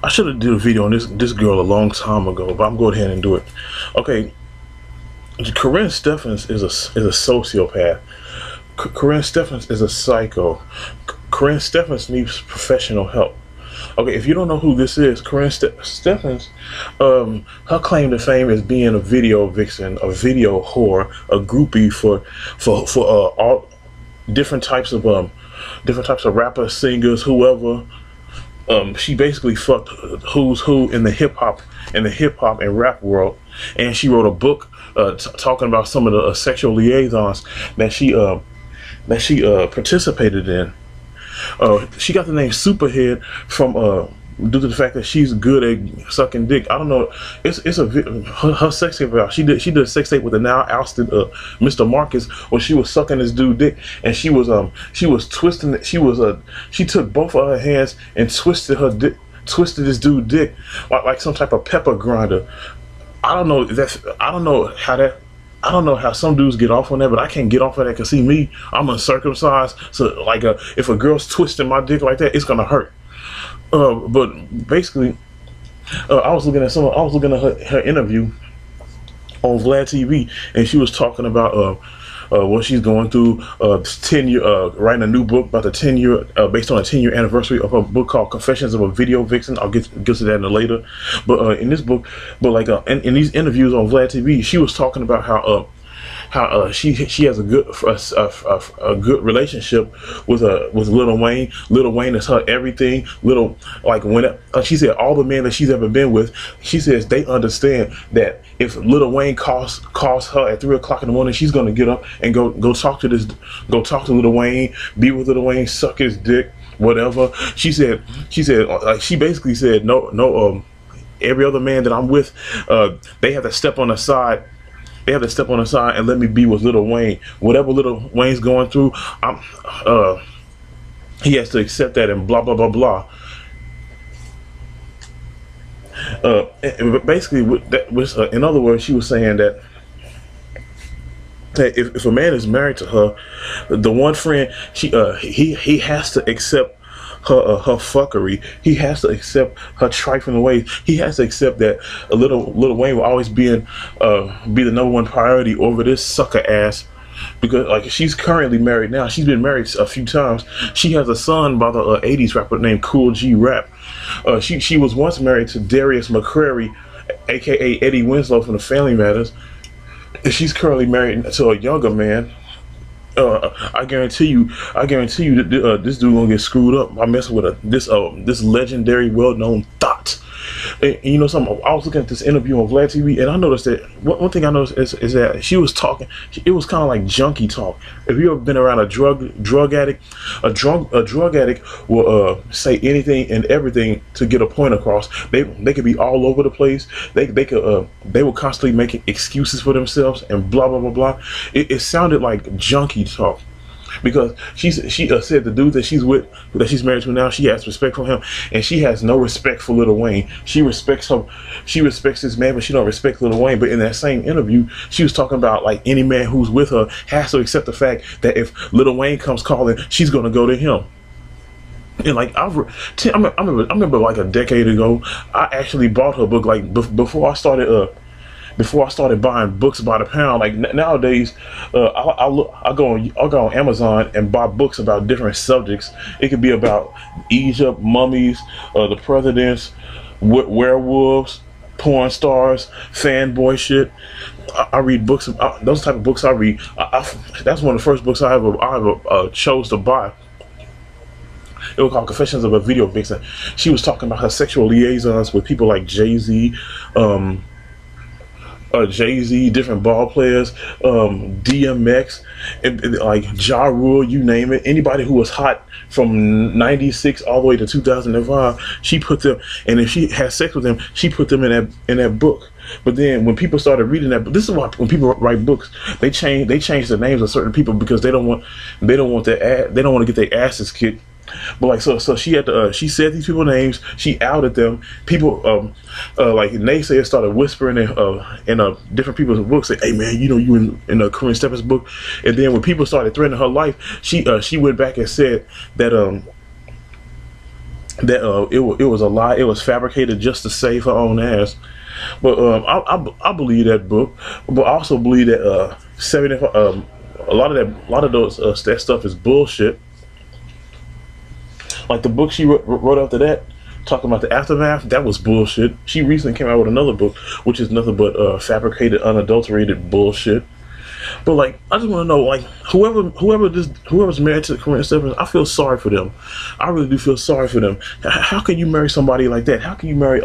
I should have did a video on this girl a long time ago, but I'm going ahead and do it. Okay, Karrine Steffans is a sociopath. Karrine Steffans is a psycho. Karrine Steffans needs professional help. Okay, if you don't know who this is, Karrine Steffans, her claim to fame is being a video vixen, a video whore, a groupie for all different types of rappers, singers, whoever. She basically fucked who's who in the hip hop and rap world, and she wrote a book talking about some of the sexual liaisons that she participated in. She got the name Superhead from due to the fact that she's good at sucking dick. I don't know. It's her sex tape out. She did a sex tape with the now ousted Mr. Marcus, where she was sucking this dude dick, and she was twisting it. She took both of her hands and twisted this dude dick like some type of pepper grinder. I don't know how some dudes get off on that, but I can't get off of that, because see me, I'm uncircumcised, so like if a girl's twisting my dick like that, it's gonna hurt. But basically, I was looking at her interview on Vlad TV, and she was talking about what she's going through, 10-year, writing a new book about the 10-year, based on a 10-year anniversary of a book called Confessions of a Video Vixen. I'll get to that in a later. But in this book, in these interviews on Vlad TV, she was talking about how she has a good relationship with Lil Wayne. Lil Wayne is her everything. She said all the men that she's ever been with, she says they understand that if Lil Wayne calls her at 3 o'clock in the morning, she's gonna get up and go talk to Lil Wayne, be with Lil Wayne, suck his dick, whatever. She basically said no. Every other man that I'm with, they have to step on the side. They have to step on the side and let me be with Lil Wayne. Whatever Lil Wayne's going through, he has to accept that, and blah blah blah blah. Basically, in other words, she was saying that if a man is married to her, the one friend, he has to accept her fuckery. He has to accept her trifling ways. He has to accept that Lil Wayne will always be the number one priority over this sucker ass, because like she's currently married now. She's been married a few times. She has a son by the 80s rapper named Cool G Rap. She was once married to Darius McCrary, aka Eddie Winslow from the Family Matters. She's currently married to a younger man. I guarantee you that this dude gonna get screwed up by messing with this legendary, well-known THOT. And you know something? I was looking at this interview on Vlad TV, and I noticed that one thing I noticed is that she was talking. It was kind of like junkie talk. If you ever been around a drug addict, a drug addict will say anything and everything to get a point across. They could be all over the place. They will constantly make excuses for themselves and blah blah blah blah. It sounded like junkie talk. Because she said the dude that she's married to now, she has respect for him, and she has no respect for Lil Wayne. She respects this man, but she don't respect Lil Wayne. But in that same interview, she was talking about like any man who's with her has to accept the fact that if Lil Wayne comes calling, she's gonna go to him. And like I remember like a decade ago, I actually bought her book. Like before I started buying books by the pound. Like nowadays, I'll go on Amazon and buy books about different subjects. It could be about Egypt, mummies, the presidents, werewolves, porn stars, fanboy shit. I read books. Those type of books I read. That's one of the first books I ever chose to buy. It was called Confessions of a Video Vixen. She was talking about her sexual liaisons with people like Jay-Z, different ball players, DMX, and like Ja Rule, you name it. Anybody who was hot from '96 all the way to 2005, she put them. And if she had sex with them, she put them in that book. But then when people started reading that, this is why when people write books, they change the names of certain people, because they don't want to get their asses kicked. But like so she said these people's names, she outed them. People like naysayers started whispering in different people's books, say, hey man, you know you in Karrine Steffans' book. And then when people started threatening her life, she went back and said that that it was a lie. It was fabricated just to save her own ass. But I believe that book. But I also believe that a lot of those that stuff is bullshit. Like the book she wrote after that, talking about the aftermath, that was bullshit. She recently came out with another book, which is nothing but fabricated, unadulterated bullshit. But like, I just want to know, like, whoever's married to Karrine Steffans, I feel sorry for them. I really do feel sorry for them. How can you marry somebody like that? How can you marry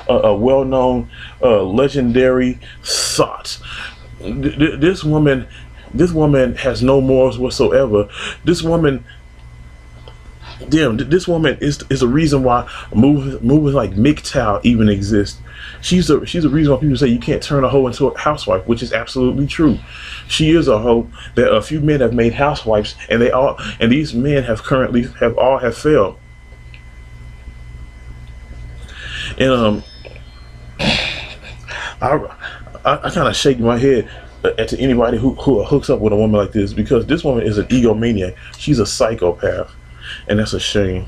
a well-known, legendary THOT? This woman has no morals whatsoever. This woman. Damn, this woman is the reason why movies like MGTOW even exist. She's the reason why people say you can't turn a hoe into a housewife, which is absolutely true. She is a hoe that a few men have made housewives, and these men have all failed. And I kind of shake my head to anybody who hooks up with a woman like this, because this woman is an egomaniac. She's a psychopath. And that's a shame.